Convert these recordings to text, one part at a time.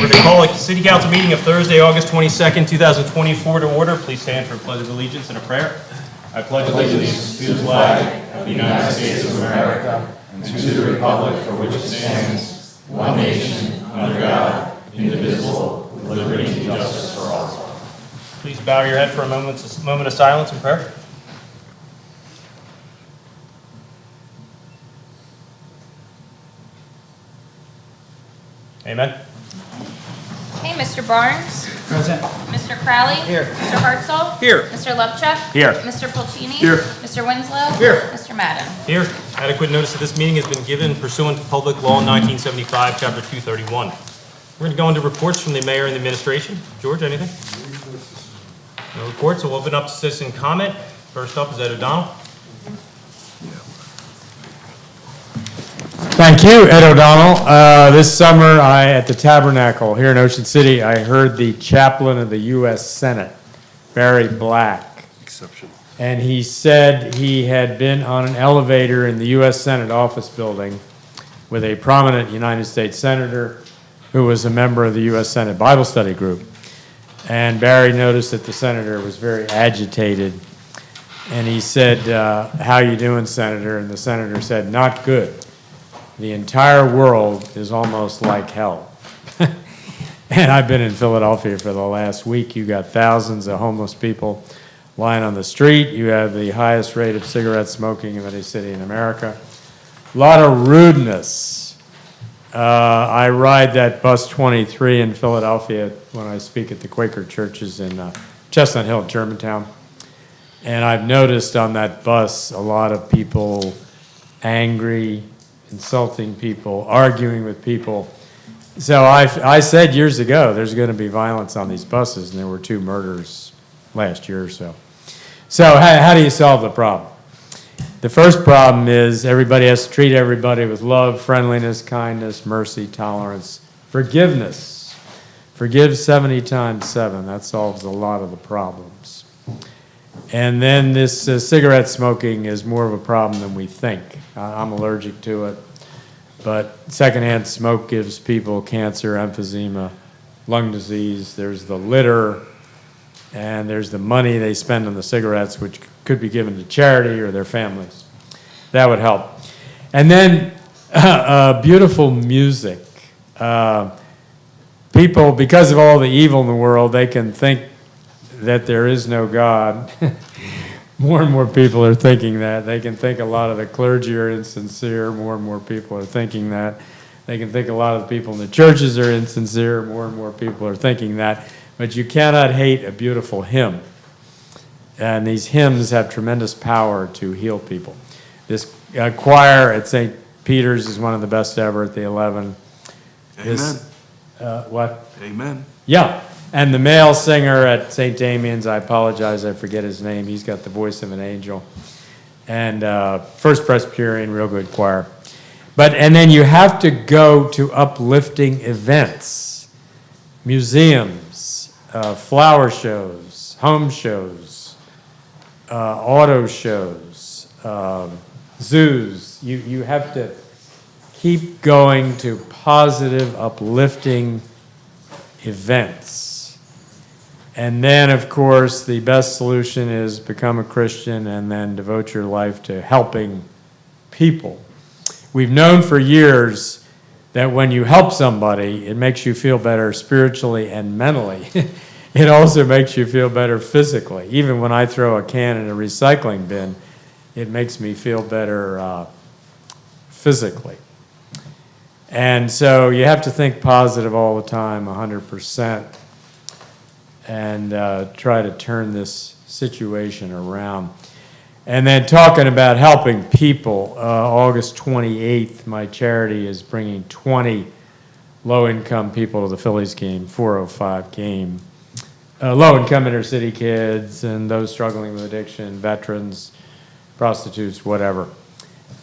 We're going to call a City Council meeting of Thursday, August 22nd, 2024 to order. Please stand for a pledge of allegiance and a prayer. I pledge allegiance to the flag of the United States of America and to the republic for which it stands, one nation, under God, indivisible, with liberty and justice for all. Please bow your head for a moment of silence and prayer. Amen. Okay, Mr. Barnes. Present. Mr. Crowley. Here. Mr. Hartzell. Here. Mr. Lupchuk. Here. Mr. Pulcini. Here. Mr. Winslow. Here. Mr. Madden. Here. Adequate notice of this meeting has been given pursuant to Public Law 1975, Chapter 231. We're going to go into reports from the mayor and the administration. George, anything? No reports, so we'll open up to citizen comment. First up is Ed O'Donnell. Thank you, Ed O'Donnell. This summer, at the Tabernacle here in Ocean City, I heard the chaplain of the U.S. Senate, Barry Black. Exception. And he said he had been on an elevator in the U.S. Senate office building with a prominent United States senator who was a member of the U.S. Senate Bible Study Group. And Barry noticed that the senator was very agitated. And he said, "How you doing, Senator?" And the senator said, "Not good. The entire world is almost like hell." And I've been in Philadelphia for the last week. You got thousands of homeless people lying on the street. You have the highest rate of cigarette smoking of any city in America. A lot of rudeness. I ride that bus 23 in Philadelphia when I speak at the Quaker churches in Chestnut Hill, Germantown. And I've noticed on that bus a lot of people angry, insulting people, arguing with people. So I said years ago there's going to be violence on these buses, and there were 2 murders last year or so. So how do you solve the problem? The first problem is everybody has to treat everybody with love, friendliness, kindness, mercy, tolerance, forgiveness. Forgive 70 times 7. That solves a lot of the problems. And then this cigarette smoking is more of a problem than we think. I'm allergic to it, but secondhand smoke gives people cancer, emphysema, lung disease. There's the litter, and there's the money they spend on the cigarettes, which could be given to charity or their families. That would help. And then beautiful music. People, because of all the evil in the world, they can think that there is no God. More and more people are thinking that. They can think a lot of the clergy are insincere. More and more people are thinking that. They can think a lot of the people in the churches are insincere. More and more people are thinking that. But you cannot hate a beautiful hymn. And these hymns have tremendous power to heal people. This choir at St. Peter's is one of the best ever at the 11. Amen. What? Amen. Yeah. And the male singer at St. Damian's, I apologize, I forget his name. He's got the voice of an angel. And First Presbyterian, real good choir. And then you have to go to uplifting events, museums, flower shows, home shows, auto shows, zoos. You have to keep going to positive, uplifting events. And then, of course, the best solution is become a Christian and then devote your life to helping people. We've known for years that when you help somebody, it makes you feel better spiritually and mentally. It also makes you feel better physically. Even when I throw a can in a recycling bin, it makes me feel better physically. And so you have to think positive all the time, 100%. And try to turn this situation around. And then talking about helping people, August 28th, my charity is bringing 20 low-income people to the Phillies game, 4:05 game. Low-income inner-city kids and those struggling with addiction, veterans, prostitutes, whatever.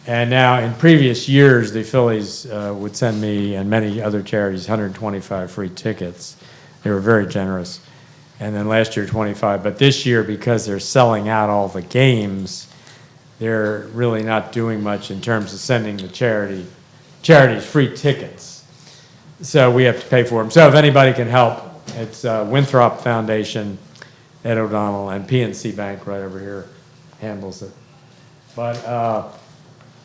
And now, in previous years, the Phillies would send me and many other charities 125 free tickets. They were very generous. And then last year, 25. But this year, because they're selling out all the games, they're really not doing much in terms of sending the charities free tickets. So we have to pay for them. So if anybody can help, it's Winthrop Foundation, Ed O'Donnell, and PNC Bank right over here handles it. But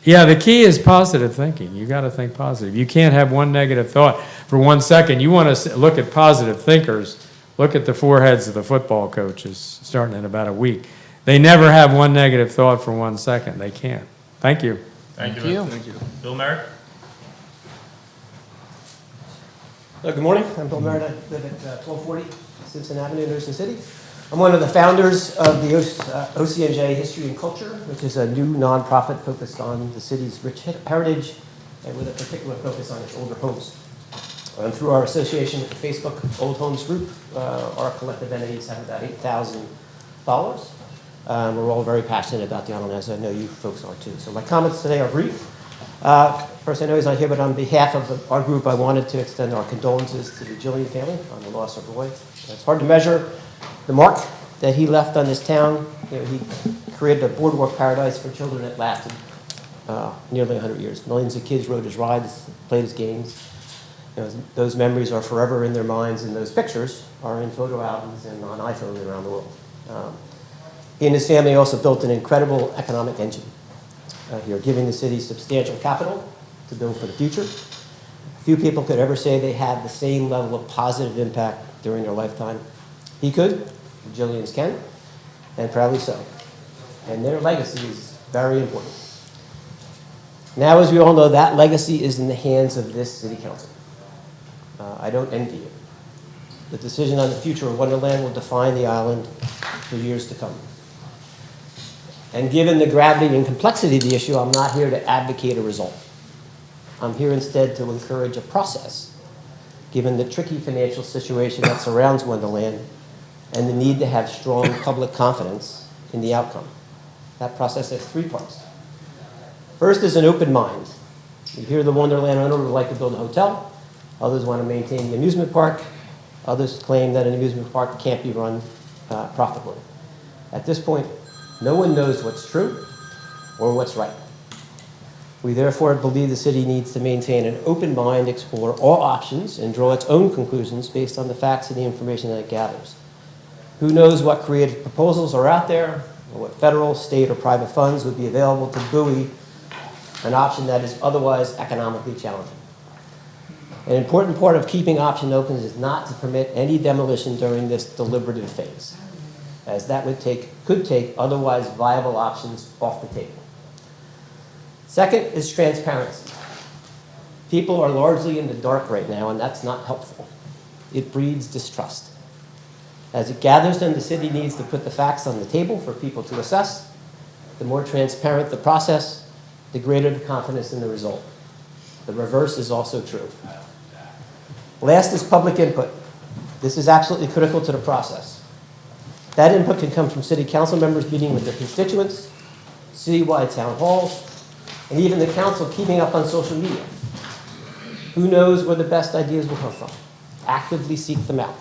yeah, the key is positive thinking. You got to think positive. You can't have one negative thought for 1 second. You want to look at positive thinkers. Look at the foreheads of the football coaches starting in about a week. They never have one negative thought for 1 second. They can't. Thank you. Thank you. Bill Merritt? Good morning. I'm Bill Merritt. I live at 1240 Simpson Avenue in Ocean City. I'm one of the founders of the OCNJ History and Culture, which is a new nonprofit focused on the city's rich heritage and with a particular focus on its older homes. And through our association with the Facebook Old Homes Group, our collective entities have about 8,000 followers. We're all very passionate about the island, as I know you folks are too. So my comments today are brief. First, I know he's not here, but on behalf of our group, I wanted to extend our condolences to the Gillian family on the loss of Roy. It's hard to measure the mark that he left on this town. You know, he created a boardwalk paradise for children that lasted nearly 100 years. Millions of kids rode his rides, played his games. You know, those memories are forever in their minds, and those pictures are in photo albums and on iPhones around the world. He and his family also built an incredible economic engine here, giving the city substantial capital to build for the future. Few people could ever say they had the same level of positive impact during their lifetime. He could, Jillian's can, and proudly so. And their legacy is very important. Now, as we all know, that legacy is in the hands of this city council. I don't envy it. The decision on the future of Wonderland will define the island for years to come. And given the gravity and complexity of the issue, I'm not here to advocate a result. I'm here instead to encourage a process, given the tricky financial situation that surrounds Wonderland and the need to have strong public confidence in the outcome. That process has 3 parts. First is an open mind. You hear the Wonderland owner would like to build a hotel. Others want to maintain the amusement park. Others claim that an amusement park can't be run profitably. At this point, no one knows what's true or what's right. We therefore believe the city needs to maintain an open mind, explore all options, and draw its own conclusions based on the facts and the information that it gathers. Who knows what creative proposals are out there, or what federal, state, or private funds would be available to buoy an option that is otherwise economically challenging. An important part of keeping option open is not to permit any demolition during this deliberative phase, as that could take otherwise viable options off the table. Second is transparency. People are largely in the dark right now, and that's not helpful. It breeds distrust. As it gathers them, the city needs to put the facts on the table for people to assess. The more transparent the process, the greater the confidence in the result. The reverse is also true. Last is public input. This is absolutely critical to the process. That input can come from city council members meeting with their constituents, citywide town halls, and even the council keeping up on social media. Who knows where the best ideas will come from? Actively seek them out.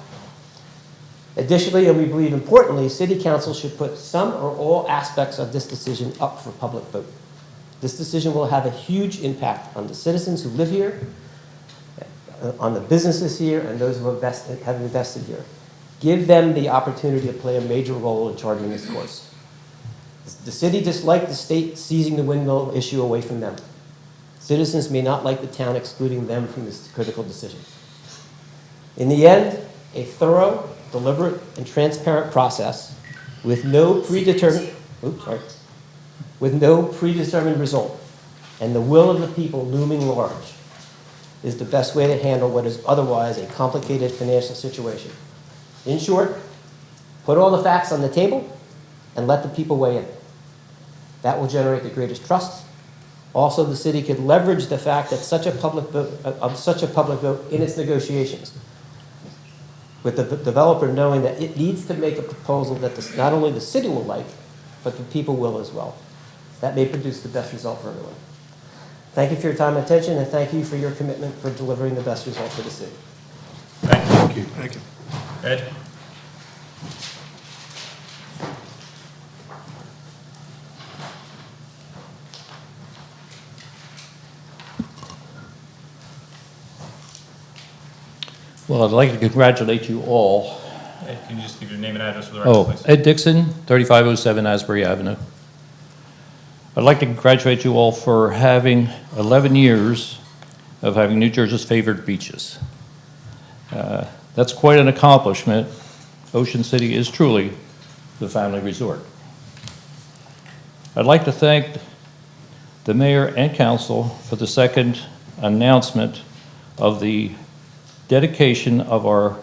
Additionally, and we believe importantly, city council should put some or all aspects of this decision up for public vote. This decision will have a huge impact on the citizens who live here, on the businesses here, and those who have invested here. Give them the opportunity to play a major role in charting this course. The city disliked the state seizing the windmill issue away from them. Citizens may not like the town excluding them from this critical decision. In the end, a thorough, deliberate, and transparent process with no predetermined result and the will of the people looming large is the best way to handle what is otherwise a complicated financial situation. In short, put all the facts on the table and let the people weigh in. That will generate the greatest trust. Also, the city could leverage the fact that such a public vote in its negotiations, with the developer knowing that it needs to make a proposal that not only the city will like, but the people will as well. That may produce the best result for everyone. Thank you for your time and attention, and thank you for your commitment for delivering the best result for the city. Thank you. Thank you. Ed? Well, I'd like to congratulate you all. Ed, can you just give your name and address for the record, Oh, please? Ed Dixon, 3507 Asbury Avenue. I'd like to congratulate you all for having 11 years of having New Jersey's favorite beaches. That's quite an accomplishment. Ocean City is truly the family resort. I'd like to thank the mayor and council for the second announcement of the dedication of our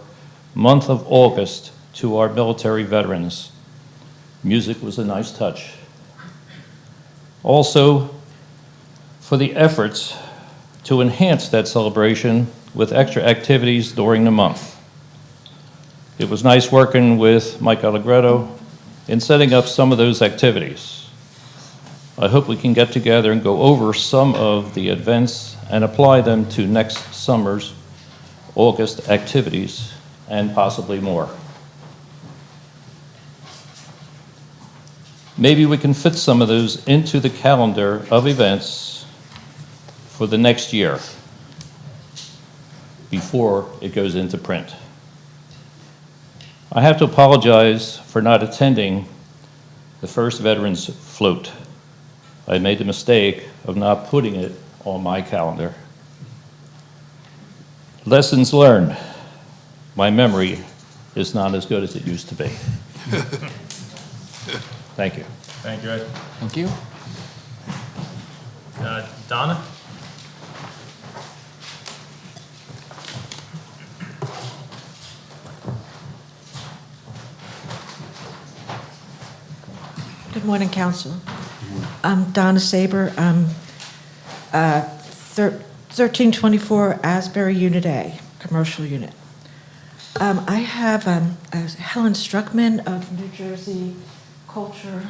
month of August to our military veterans. Music was a nice touch. Also, for the efforts to enhance that celebration with extra activities during the month. It was nice working with Mike Allegretto in setting up some of those activities. I hope we can get together and go over some of the events and apply them to next summer's August activities and possibly more. Maybe we can fit some of those into the calendar of events for the next year before it goes into print. I have to apologize for not attending the first Veterans Float. I made the mistake of not putting it on my calendar. Lessons learned. My memory is not as good as it used to be. Thank you. Thank you, Ed. Thank you. Donna? Good morning, Council. I'm Donna Saber. I'm 1324 Asbury Unit A, Commercial Unit. I have Helen Struckman of New Jersey Culture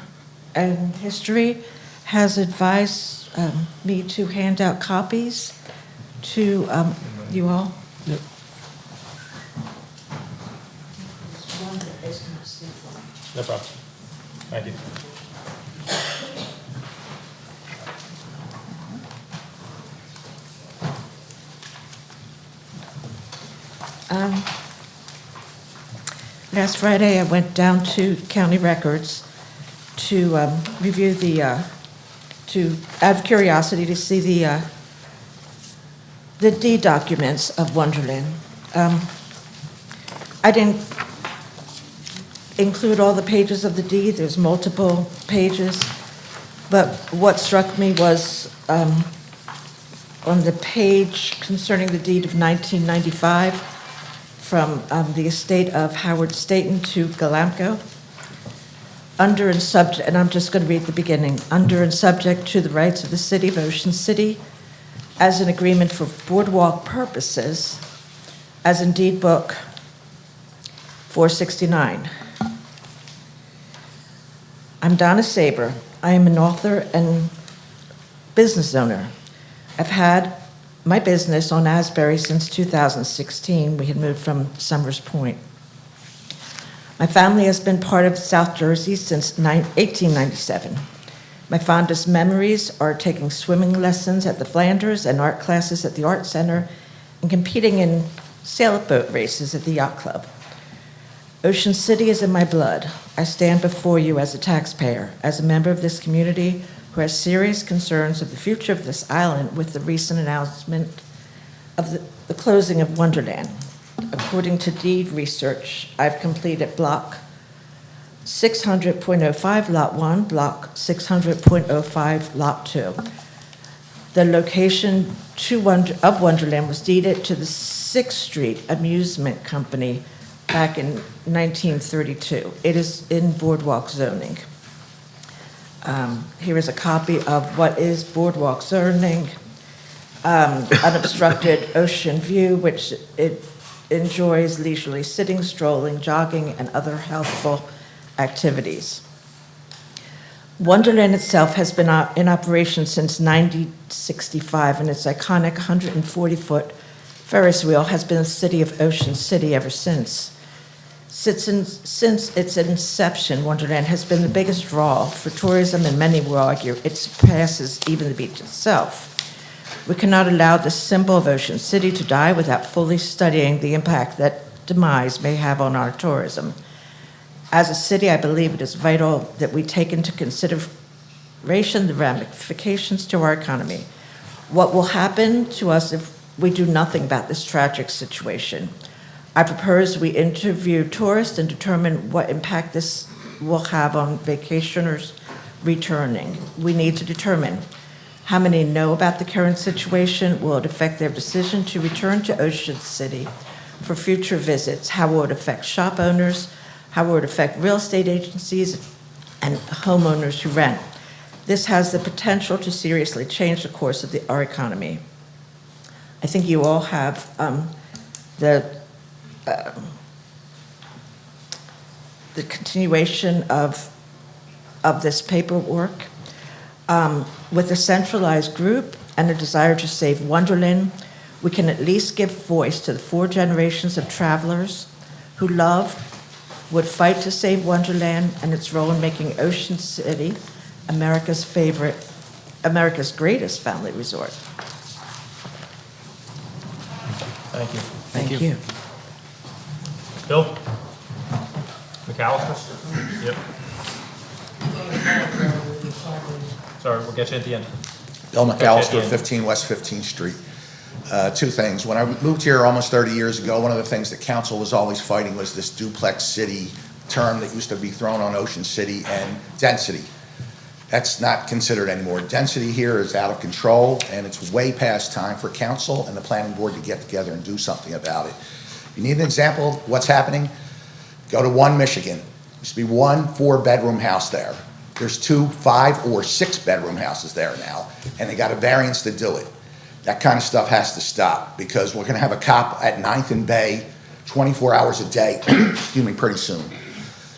and History has advised me to hand out copies to you all. Yep. There's one that is going to stay for me. No problem. Thank you. Last Friday, I went down to County Records to review out of curiosity, to see the deed documents of Wonderland. I didn't include all the pages of the deed. There's multiple pages. But what struck me was on the page concerning the deed of 1995, from the estate of Howard Staten to Galamco, under and subject, and I'm just going to read the beginning, under and subject to the rights of the City of Ocean City as an agreement for boardwalk purposes, as in deed book 469. I'm Donna Saber. I am an author and business owner. I've had my business on Asbury since 2016. We had moved from Summers Point. My family has been part of South Jersey since 1897. My fondest memories are taking swimming lessons at the Flanders and art classes at the Art Center and competing in sailboat races at the Yacht Club. Ocean City is in my blood. I stand before you as a taxpayer, as a member of this community who has serious concerns of the future of this island with the recent announcement of the closing of Wonderland. According to deed research, I've completed block 600.05 lot 1, block 600.05 lot 2. The location of Wonderland was deeded to the 6th Street Amusement Company back in 1932. It is in boardwalk zoning. Here is a copy of what is boardwalk zoning. Unobstructed ocean view, which it enjoys leisurely sitting, strolling, jogging, and other healthful activities. Wonderland itself has been in operation since 1965, and its iconic 140-foot Ferris wheel has been the city of Ocean City ever since. Since its inception, Wonderland has been the biggest draw for tourism, and many will argue it surpasses even the beach itself. We cannot allow the symbol of Ocean City to die without fully studying the impact that demise may have on our tourism. As a city, I believe it is vital that we take into consideration the ramifications to our economy. What will happen to us if we do nothing about this tragic situation? I propose we interview tourists and determine what impact this will have on vacationers returning. We need to determine how many know about the current situation. Will it affect their decision to return to Ocean City for future visits? How will it affect shop owners? How will it affect real estate agencies and homeowners who rent? This has the potential to seriously change the course of our economy. I think you all have the continuation of this paperwork. With a centralized group and a desire to save Wonderland, we can at least give voice to the 4 generations of travelers who would fight to save Wonderland and its role in making Ocean City America's greatest family resort. Thank you. Thank you. Bill? McAllister? Yep. Sorry, we'll get you at the end. Bill Okay, McAllister, Ian. 15 West 15th Street. 2 things. When I moved here almost 30 years ago, one of the things that council was always fighting was this duplex city term that used to be thrown on Ocean City and density. That's not considered anymore. Density here is out of control, and it's way past time for council and the planning board to get together and do something about it. You need an example of what's happening? Go to 1 Michigan. There used to be 1 4-bedroom house there. There's 2 5 or 6-bedroom houses there now, and they got a variance to do it. That kind of stuff has to stop, because we're gonna have a cop at 9th and Bay 24 hours a day, excuse me, pretty soon.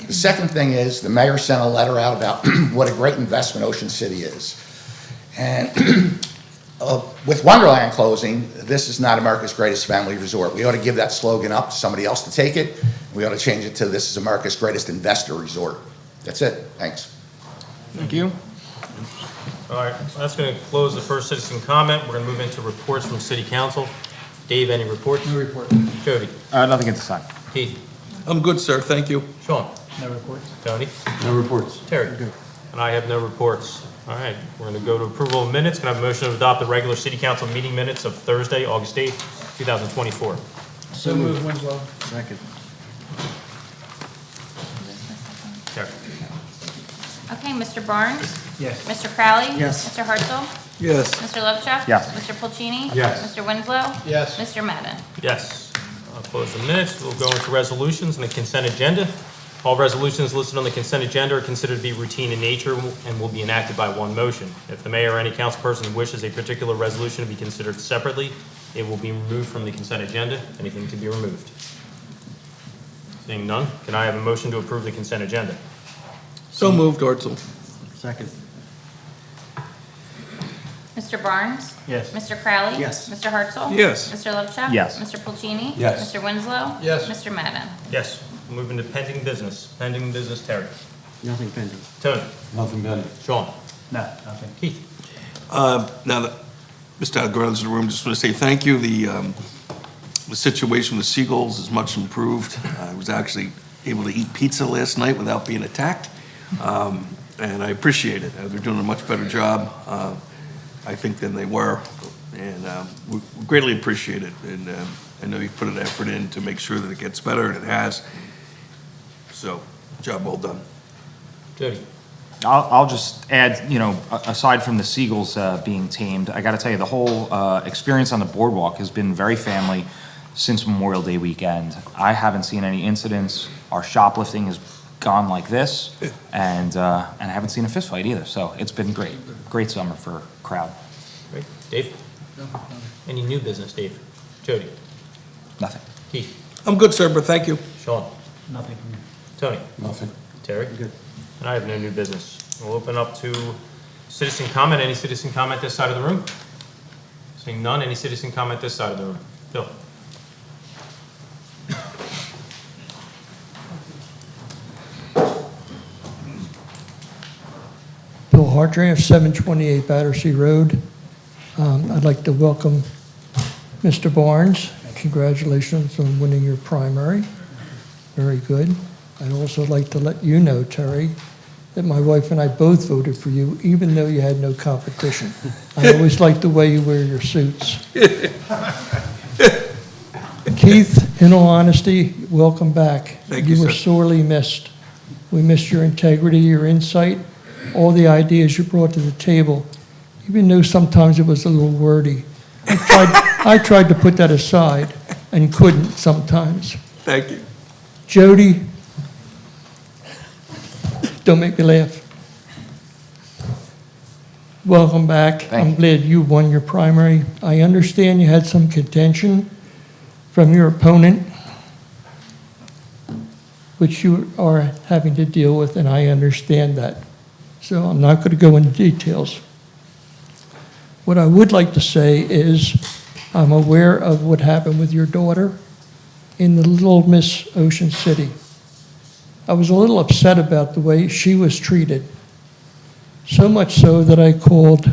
The second thing is, the mayor sent a letter out about what a great investment Ocean City is. And with Wonderland closing, this is not America's greatest family resort. We ought to give that slogan up to somebody else to take it. We ought to change it to this is America's greatest investor resort. That's it. Thanks. Thank you. All right, that's going to close the first citizen comment. We're going to move into reports from city council. Dave, any reports? No report. Jody? Nothing at this time. Keith? I'm good, sir, thank you. Sean? No reports. Tony? No reports. Terry? And I have no reports. All right, we're going to go to approval of minutes. Can I have a motion to adopt the regular city council meeting minutes of Thursday, August 8th, 2024? So moved, Winslow. Second. Terry? Okay, Mr. Barnes? Yes. Mr. Crowley? Yes. Mr. Hartzell? Yes. Mr. Lubchuk? Yes. Mr. Pulcini? Yes. Mr. Winslow? Yes. Mr. Madden? Yes. I'll close the minutes. We'll go into resolutions and the consent agenda. All resolutions listed on the consent agenda are considered to be routine in nature and will be enacted by one motion. If the mayor or any councilperson wishes a particular resolution to be considered separately, it will be removed from the consent agenda. Anything to be removed? Seeing none, can I have a motion to approve the consent agenda? So moved, Hartzell. Second. Mr. Barnes? Yes. Mr. Crowley? Yes. Mr. Hartzell? Yes. Mr. Lubchuk? Yes. Mr. Pulcini? Yes. Mr. Winslow? Yes. Mr. Madden? Yes. We'll move into pending business. Pending business, Terry. Nothing pending. Tony. Nothing pending. Sean. No, nothing. Keith. Now that Mr. Algredo's in the room, just want to say thank you. The situation with seagulls is much improved. I was actually able to eat pizza last night without being attacked, and I appreciate it. They're doing a much better job, I think, than they were, and we greatly appreciate it. And I know you've put an effort in to make sure that it gets better, and it has. So, job well done. Jody. I'll just add, aside from the seagulls being tamed, I got to tell you, the whole experience on the boardwalk has been very family since Memorial Day weekend. I haven't seen any incidents. Our shoplifting has gone like this, and I haven't seen a fist fight either. So it's been great. Great summer for crowd. Great. Dave? Any new business, Dave? Jody? Nothing. Keith? I'm good, sir, but thank you. Sean? Nothing. Tony? Nothing. Terry? Good. And I have no new business. We'll open up to citizen comment. Any citizen comment this side of the room? Seeing none, any citizen comment this side of the room? Bill? Bill Hartranft, 728 Battersea Road. I'd like to welcome Mr. Barnes. Congratulations on winning your primary. Very good. I'd also like to let you know, Terry, that my wife and I both voted for you, even though you had no competition. I always like the way you wear your suits. Keith, in all honesty, welcome back. Thank you, You were sir. sorely missed. We missed your integrity, your insight, all the ideas you brought to the table, even though sometimes it was a little wordy. I tried to put that aside and couldn't sometimes. Thank you. Jody, don't make me laugh. Welcome back. I'm glad you won your primary. I understand you had some contention from your opponent, which you are having to deal with, and I understand that. So I'm not going to go into details. What I would like to say is I'm aware of what happened with your daughter in the Little Miss Ocean City. I was a little upset about the way she was treated, so much so that I called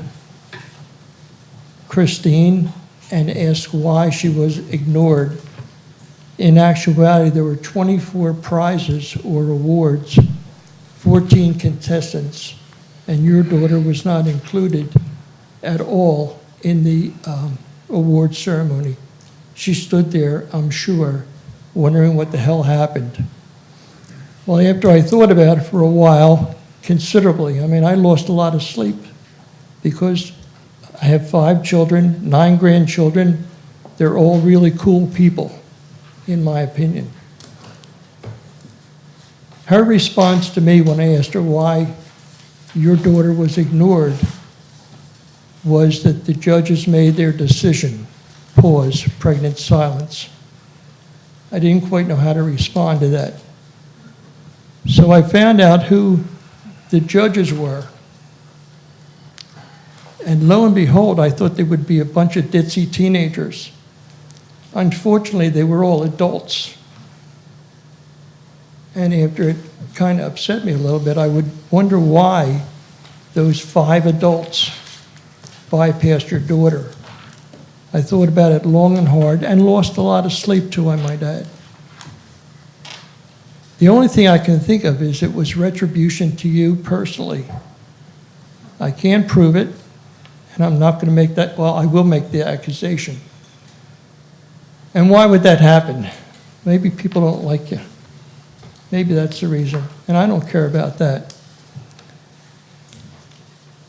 Christine and asked why she was ignored. In actuality, there were 24 prizes or awards, 14 contestants, and your daughter was not included at all in the award ceremony. She stood there, I'm sure, wondering what the hell happened. Well, after I thought about it for a while, considerably, I mean, I lost a lot of sleep because I have 5 children, 9 grandchildren. They're all really cool people, in my opinion. Her response to me when I asked her why your daughter was ignored was that the judges made their decision. Pause, pregnant silence. I didn't quite know how to respond to that. So I found out who the judges were. And lo and behold, I thought they would be a bunch of ditzy teenagers. Unfortunately, they were all adults. And after it kind of upset me a little bit, I would wonder why those 5 adults bypassed your daughter. I thought about it long and hard and lost a lot of sleep too, I might add. The only thing I can think of is it was retribution to you personally. I can't prove it, and I'm not going to make that, well, I will make the accusation. And why would that happen? Maybe people don't like you. Maybe that's the reason, and I don't care about that.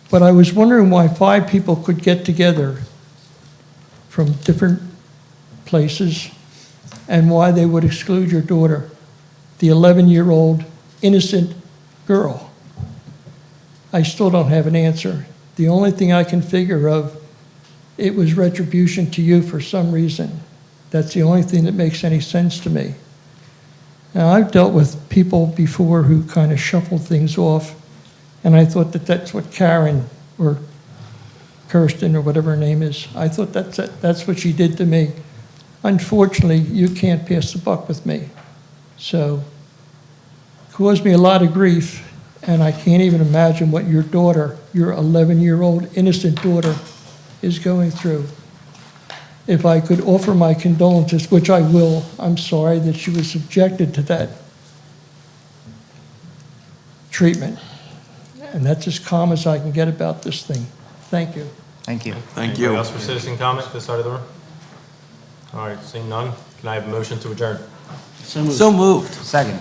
But I was wondering why 5 people could get together from different places and why they would exclude your daughter, the 11-year-old innocent girl. I still don't have an answer. The only thing I can figure of, it was retribution to you for some reason. That's the only thing that makes any sense to me. Now, I've dealt with people before who kind of shuffled things off, and I thought that that's what Karen or Kirsten or whatever her name is, I thought that's what she did to me. Unfortunately, you can't pass the buck with me. So, it caused me a lot of grief, and I can't even imagine what your daughter, your 11-year-old innocent daughter, is going through. If I could offer my condolences, which I will, I'm sorry that she was subjected to that treatment. And that's as calm as I can get about this thing. Thank you. Thank you. Thank Anybody you. else for citizen comment this side of the room? All right, seeing none, can I have a motion to adjourn? So moved. So moved. Second.